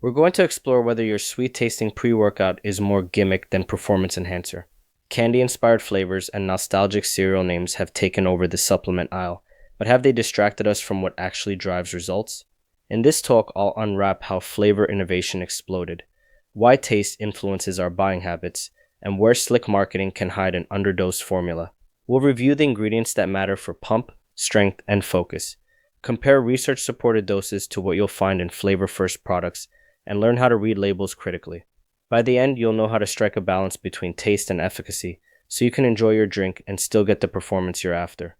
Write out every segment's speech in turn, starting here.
We're going to explore whether your sweet-tasting pre-workout is more gimmick than performance enhancer. Candy-inspired flavors and nostalgic cereal names have taken over the supplement aisle, but have they distracted us from what actually drives results? In this talk, I'll unwrap how flavor innovation exploded, why taste influences our buying habits, and where slick marketing can hide an underdosed formula. We'll review the ingredients that matter for pump, strength, and focus, compare research-supported doses to what you'll find in flavor-first products, and learn how to read labels critically. By the end, you'll know how to strike a balance between taste and efficacy, so you can enjoy your drink and still get the performance you're after.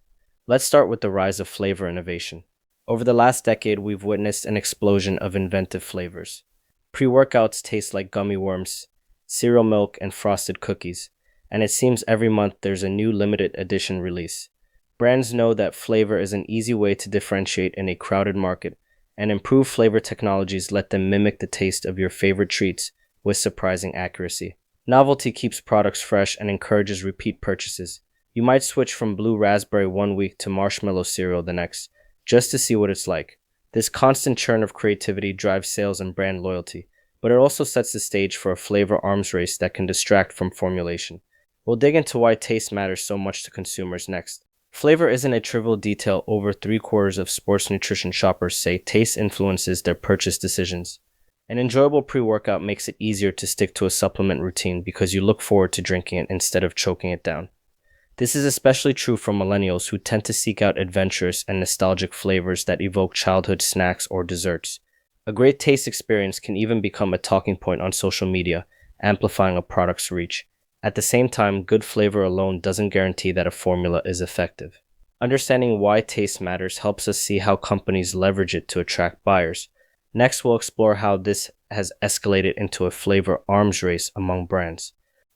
Let's start with the rise of flavor innovation. Over the last decade, we've witnessed an explosion of inventive flavors. Pre-workouts taste like gummy worms, cereal milk, and frosted cookies, and it seems every month there's a new limited edition release. Brands know that flavor is an easy way to differentiate in a crowded market, and improved flavor technologies let them mimic the taste of your favorite treats with surprising accuracy. Novelty keeps products fresh and encourages repeat purchases. You might switch from blue raspberry one week to marshmallow cereal the next, just to see what it's like. This constant churn of creativity drives sales and brand loyalty, but it also sets the stage for a flavor arms race that can distract from formulation. We'll dig into why taste matters so much to consumers next. Flavor isn't a trivial detail. Over 3/4 of sports nutrition shoppers say taste influences their purchase decisions. An enjoyable pre-workout makes it easier to stick to a supplement routine because you look forward to drinking it instead of choking it down. This is especially true for millennials who tend to seek out adventurous and nostalgic flavors that evoke childhood snacks or desserts. A great taste experience can even become a talking point on social media, amplifying a product's reach. At the same time, good flavor alone doesn't guarantee that a formula is effective. Understanding why taste matters helps us see how companies leverage it to attract buyers. Next, we'll explore how this has escalated into a flavor arms race among brands.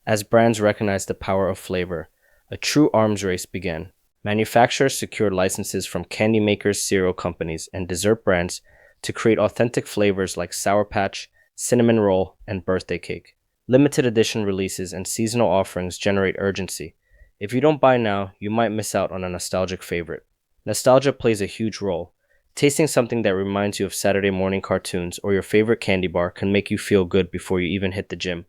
As brands recognize the power of flavor, a true arms race began. Manufacturers secured licenses from candy makers, cereal companies, and dessert brands to create authentic flavors like Sour Patch, Cinnamon Roll, and Birthday Cake. Limited edition releases and seasonal offerings generate urgency. If you don't buy now, you might miss out on a nostalgic favorite. Nostalgia plays a huge role. Tasting something that reminds you of Saturday morning cartoons or your favorite candy bar can make you feel good before you even hit the gym.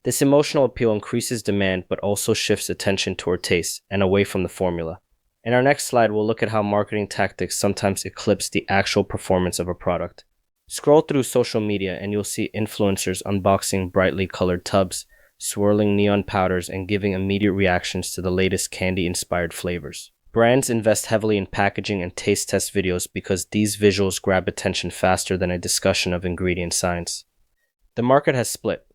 This emotional appeal increases demand but also shifts attention toward taste and away from the formula. In our next slide, we'll look at how marketing tactics sometimes eclipse the actual performance of a product. Scroll through social media and you'll see influencers unboxing brightly colored tubs, swirling neon powders, and giving immediate reactions to the latest candy-inspired flavors. Brands invest heavily in packaging and taste test videos because these visuals grab attention faster than a discussion of ingredient science. The market has split.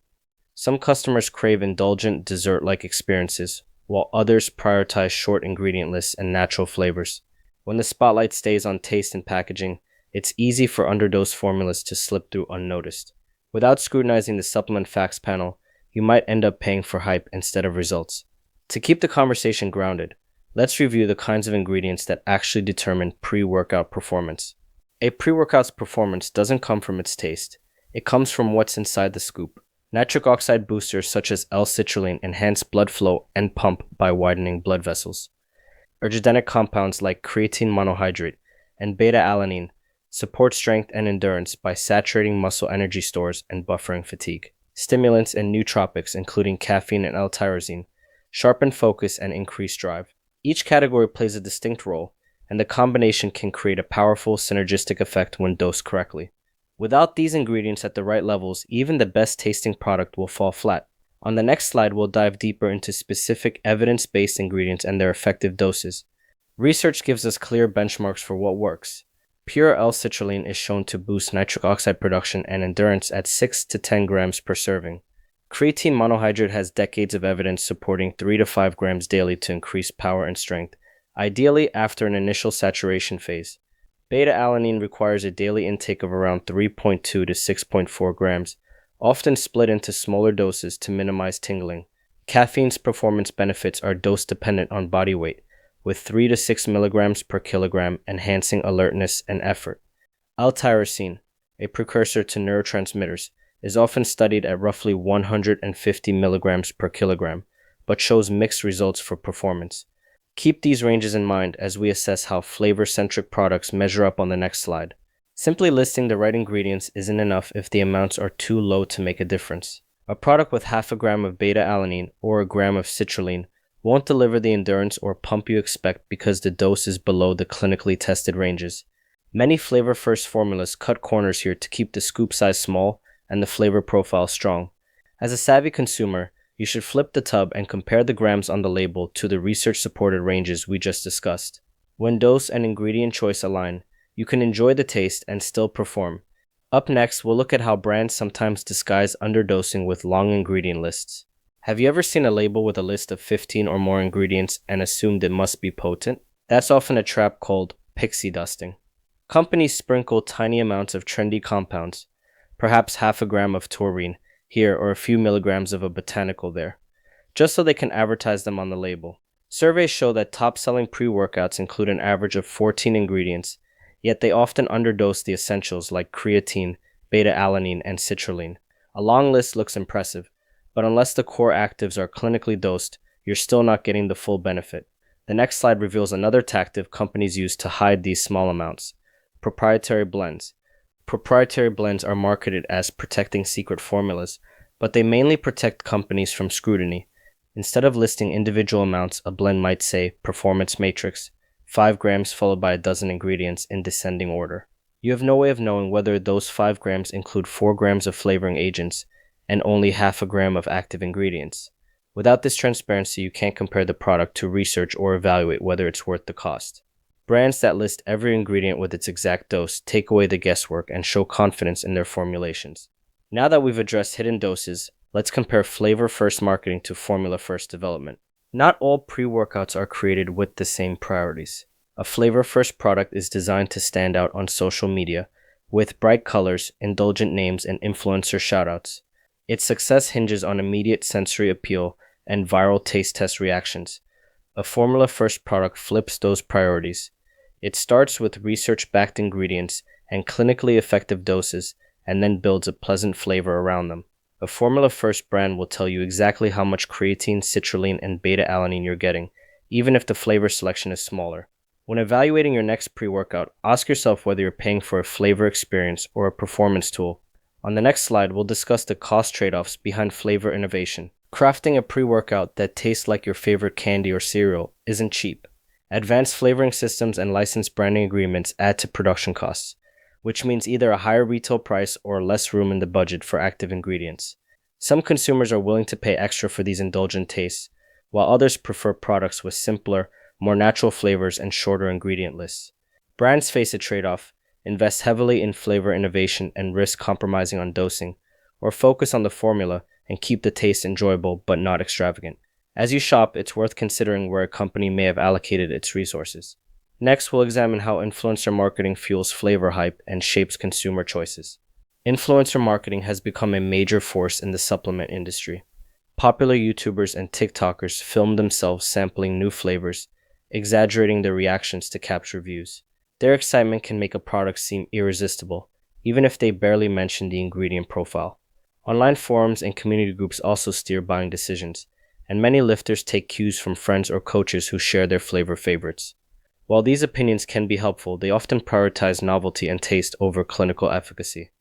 Some customers crave indulgent, dessert-like experiences, while others prioritize short ingredient lists and natural flavors. When the spotlight stays on taste and packaging, it's easy for underdosed formulas to slip through unnoticed. Without scrutinizing the supplement facts panel, you might end up paying for hype instead of results. To keep the conversation grounded, let's review the kinds of ingredients that actually determine pre-workout performance. A pre-workout's performance doesn't come from its taste. It comes from what's inside the scoop. Nitric oxide boosters such as L-citrulline enhance blood flow and pump by widening blood vessels. Ergogenic compounds like creatine monohydrate and beta-alanine support strength and endurance by saturating muscle energy stores and buffering fatigue. Stimulants and nootropics, including caffeine and L-tyrosine, sharpen focus and increase drive. Each category plays a distinct role, and the combination can create a powerful synergistic effect when dosed correctly. Without these ingredients at the right levels, even the best tasting product will fall flat. On the next slide, we'll dive deeper into specific evidence-based ingredients and their effective doses. Research gives us clear benchmarks for what works. Pure L-citrulline is shown to boost nitric oxide production and endurance at 6 to 10 grams per serving. Creatine monohydrate has decades of evidence supporting 3 to 5 grams daily to increase power and strength, ideally after an initial saturation phase. Beta-alanine requires a daily intake of around 3.2 to 6.4 grams, often split into smaller doses to minimize tingling. Caffeine's performance benefits are dose-dependent on body weight, with 3 to 6 milligrams per kilogram enhancing alertness and effort. L-tyrosine, a precursor to neurotransmitters, is often studied at roughly 150 milligrams per kilogram, but shows mixed results for performance. Keep these ranges in mind as we assess how flavor-centric products measure up on the next slide. Simply listing the right ingredients isn't enough if the amounts are too low to make a difference. A product with half a gram of beta-alanine or a gram of citrulline won't deliver the endurance or pump you expect because the dose is below the clinically tested ranges. Many flavor-first formulas cut corners here to keep the scoop size small and the flavor profile strong. As a savvy consumer, you should flip the tub and compare the grams on the label to the research-supported ranges we just discussed. When dose and ingredient choice align, you can enjoy the taste and still perform. Up next, we'll look at how brands sometimes disguise underdosing with long ingredient lists. Have you ever seen a label with a list of 15 or more ingredients and assumed it must be potent? That's often a trap called Pixie dusting. Companies sprinkle tiny amounts of trendy compounds, perhaps half a gram of taurine here or a few milligrams of a botanical there, just so they can advertise them on the label. Surveys show that top-selling pre-workouts include an average of 14 ingredients, yet they often underdose the essentials like creatine, beta-alanine, and citrulline. A long list looks impressive, but unless the core actives are clinically dosed, you're still not getting the full benefit. The next slide reveals another tactic companies use to hide these small amounts: proprietary blends. Proprietary blends are marketed as protecting secret formulas, but they mainly protect companies from scrutiny. Instead of listing individual amounts, a blend might say Performance Matrix, 5 grams followed by a dozen ingredients in descending order. You have no way of knowing whether those 5 grams include 4 grams of flavoring agents and only half a gram of active ingredients. Without this transparency, you can't compare the product to research or evaluate whether it's worth the cost. Brands that list every ingredient with its exact dose take away the guesswork and show confidence in their formulations. Now that we've addressed hidden doses, let's compare flavor-first marketing to formula-first development. Not all pre-workouts are created with the same priorities. A flavor-first product is designed to stand out on social media, with bright colors, indulgent names, and influencer shoutouts. Its success hinges on immediate sensory appeal and viral taste test reactions. A formula-first product flips those priorities. It starts with research-backed ingredients and clinically effective doses, and then builds a pleasant flavor around them. A formula-first brand will tell you exactly how much creatine, citrulline, and beta-alanine you're getting, even if the flavor selection is smaller. When evaluating your next pre-workout, ask yourself whether you're paying for a flavor experience or a performance tool. On the next slide, we'll discuss the cost trade-offs behind flavor innovation. Crafting a pre-workout that tastes like your favorite candy or cereal isn't cheap. Advanced flavoring systems and licensed branding agreements add to production costs, which means either a higher retail price or less room in the budget for active ingredients. Some consumers are willing to pay extra for these indulgent tastes, while others prefer products with simpler, more natural flavors and shorter ingredient lists. Brands face a trade-off: invest heavily in flavor innovation and risk compromising on dosing, or focus on the formula and keep the taste enjoyable but not extravagant. As you shop, it's worth considering where a company may have allocated its resources. Next, we'll examine how influencer marketing fuels flavor hype and shapes consumer choices. Influencer marketing has become a major force in the supplement industry. Popular YouTubers and TikTokers film themselves sampling new flavors, exaggerating their reactions to capture views. Their excitement can make a product seem irresistible, even if they barely mention the ingredient profile. Online forums and community groups also steer buying decisions, and many lifters take cues from friends or coaches who share their flavor favorites. While these opinions can be helpful, they often prioritize novelty and taste over clinical efficacy.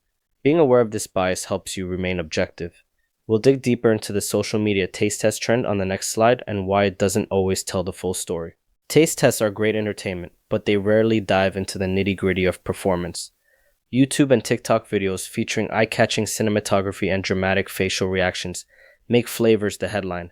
Being aware of this bias helps you remain objective. We'll dig deeper into the social media taste test trend on the next slide and why it doesn't always tell the full story. Taste tests are great entertainment, but they rarely dive into the nitty-gritty of performance. YouTube and TikTok videos featuring eye-catching cinematography and dramatic facial reactions make flavors the headline.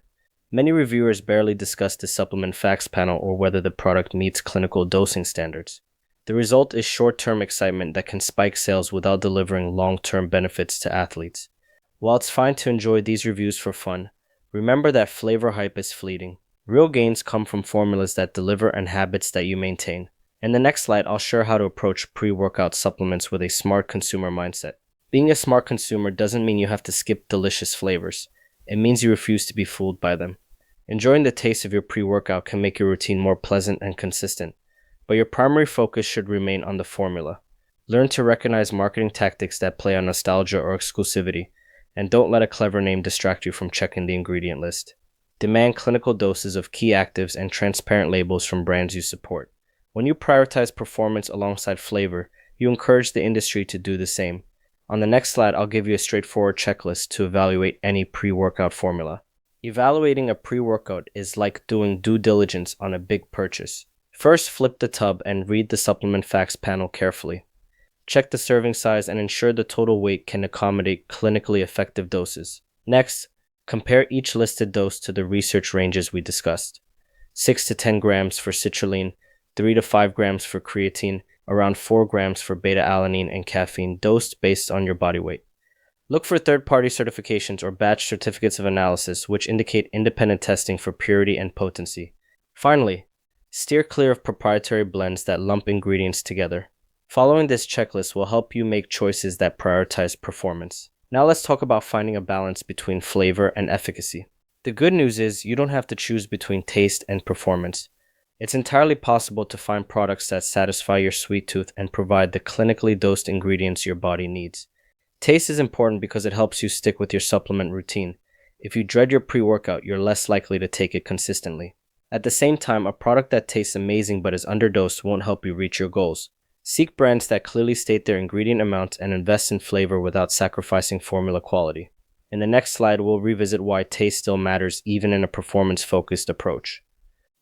Many reviewers barely discuss the supplement facts panel or whether the product meets clinical dosing standards. The result is short-term excitement that can spike sales without delivering long-term benefits to athletes. While it's fine to enjoy these reviews for fun, remember that flavor hype is fleeting. Real gains come from formulas that deliver and habits that you maintain. In the next slide, I'll share how to approach pre-workout supplements with a smart consumer mindset. Being a smart consumer doesn't mean you have to skip delicious flavors. It means you refuse to be fooled by them. Enjoying the taste of your pre-workout can make your routine more pleasant and consistent, but your primary focus should remain on the formula. Learn to recognize marketing tactics that play on nostalgia or exclusivity, and don't let a clever name distract you from checking the ingredient list. Demand clinical doses of key actives and transparent labels from brands you support. When you prioritize performance alongside flavor, you encourage the industry to do the same. On the next slide, I'll give you a straightforward checklist to evaluate any pre-workout formula. Evaluating a pre-workout is like doing due diligence on a big purchase. First, flip the tub and read the supplement facts panel carefully. Check the serving size and ensure the total weight can accommodate clinically effective doses. Next, compare each listed dose to the research ranges we discussed. 6 to 10 grams for citrulline, 3 to 5 grams for creatine, around 4 grams for beta-alanine and caffeine, dosed based on your body weight. Look for third-party certifications or batch certificates of analysis which indicate independent testing for purity and potency. Finally, steer clear of proprietary blends that lump ingredients together. Following this checklist will help you make choices that prioritize performance. Now let's talk about finding a balance between flavor and efficacy. The good news is you don't have to choose between taste and performance. It's entirely possible to find products that satisfy your sweet tooth and provide the clinically dosed ingredients your body needs. Taste is important because it helps you stick with your supplement routine. If you dread your pre-workout, you're less likely to take it consistently. At the same time, a product that tastes amazing but is underdosed won't help you reach your goals. Seek brands that clearly state their ingredient amounts and invest in flavor without sacrificing formula quality. In the next slide, we'll revisit why taste still matters even in a performance-focused approach.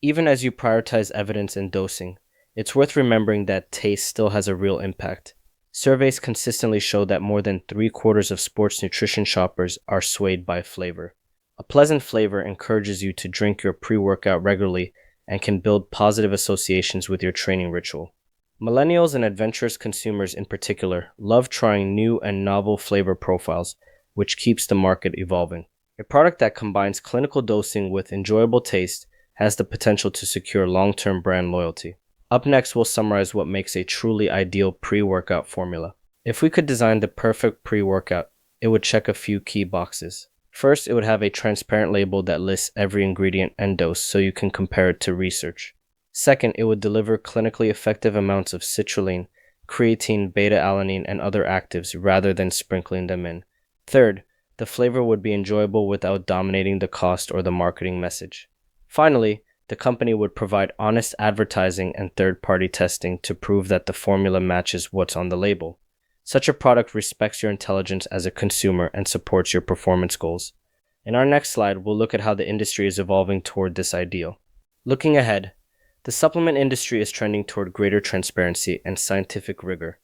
Even as you prioritize evidence and dosing, it's worth remembering that taste still has a real impact. Surveys consistently show that more than 3/4 of sports nutrition shoppers are swayed by flavor. A pleasant flavor encourages you to drink your pre-workout regularly and can build positive associations with your training ritual. Millennials and adventurous consumers in particular love trying new and novel flavor profiles, which keeps the market evolving. A product that combines clinical dosing with enjoyable taste has the potential to secure long-term brand loyalty. Up next, we'll summarize what makes a truly ideal pre-workout formula. If we could design the perfect pre-workout, it would check a few key boxes. First, it would have a transparent label that lists every ingredient and dose so you can compare it to research. Second, it would deliver clinically effective amounts of citrulline, creatine, beta-alanine, and other actives rather than sprinkling them in. Third, the flavor would be enjoyable without dominating the cost or the marketing message. Finally, the company would provide honest advertising and third-party testing to prove that the formula matches what's on the label. Such a product respects your intelligence as a consumer and supports your performance goals. In our next slide, we'll look at how the industry is evolving toward this ideal. Looking ahead, the supplement industry is trending toward greater transparency and scientific rigor.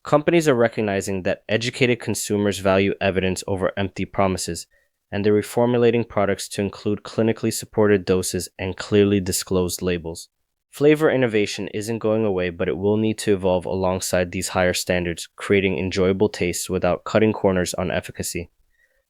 Companies are recognizing that educated consumers value evidence over empty promises, and they're reformulating products to include clinically supported doses and clearly disclosed labels. Flavor innovation isn't going away, but it will need to evolve alongside these higher standards, creating enjoyable tastes without cutting corners on efficacy.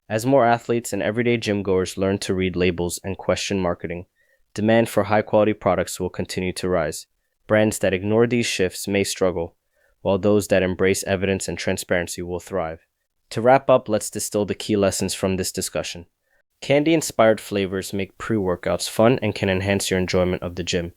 As more athletes and everyday gym-goers learn to read labels and question marketing, demand for high-quality products will continue to rise. Brands that ignore these shifts may struggle, while those that embrace evidence and transparency will thrive. To wrap up, let's distill the key lessons from this discussion. Candy-inspired flavors make pre-workouts fun and can enhance your enjoyment of the gym,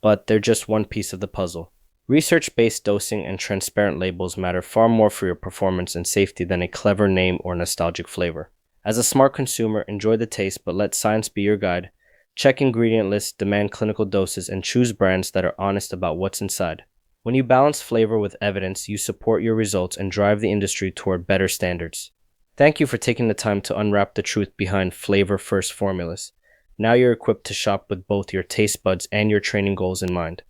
but they're just one piece of the puzzle. Research-based dosing and transparent labels matter far more for your performance and safety than a clever name or nostalgic flavor. As a smart consumer, enjoy the taste, but let science be your guide. Check ingredient lists, demand clinical doses, and choose brands that are honest about what's inside. When you balance flavor with evidence, you support your results and drive the industry toward better standards. Thank you for taking the time to unwrap the truth behind flavor-first formulas. Now you're equipped to shop with both your taste buds and your training goals in mind.